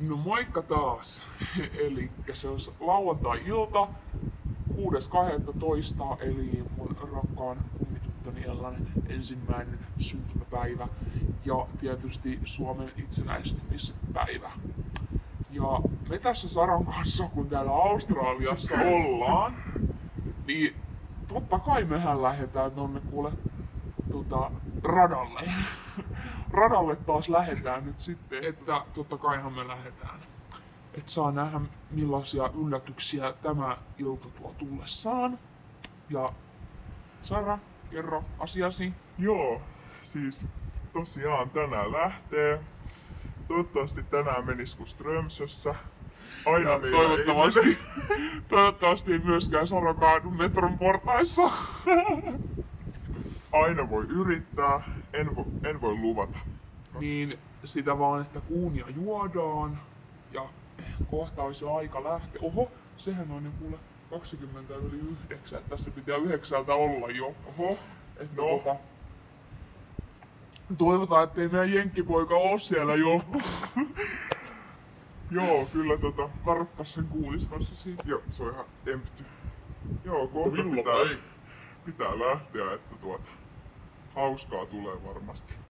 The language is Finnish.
No moikka taas! Eli se on lauantai-ilta 6.12. eli mun rakkaan kummityttöni Ellan ensimmäinen syntymäpäivä ja tietysti Suomen itsenäistymispäivä. Ja me tässä Saran kanssa, kun täällä Australiassa ollaan, niin totta kai mehän lähdetään tonne kuule radalle. Radalle taas lähdetään nyt sitten, että totta kaihan me lähdetään. Et saa nähdä millaisia yllätyksiä tämä ilta tuo tullessaan. Ja Sara, kerro asiasi. Joo, siis tosiaan tänään lähtee. Toivottavasti tänään menis kuin Strömsössä. Aina Ja meillä toivottavasti ei myöskään Sara kaadu metron portaissa. aina voi yrittää, en voi luvata. Niin sitä vaan, että kuunia juodaan ja kohta olisi jo aika lähteä. Oho, sehän on jo kuule 20:09. Tässä pitää 9 olla jo. Oho, Että no. toivotaan, ettei meidän jenkkipoika oo siellä jo. Joo, kyllä Varoppas sen kuuliskossasi. joo, se on ihan empty. Joo, kohta Milloin pitää lähteä, että hauskaa tulee varmasti.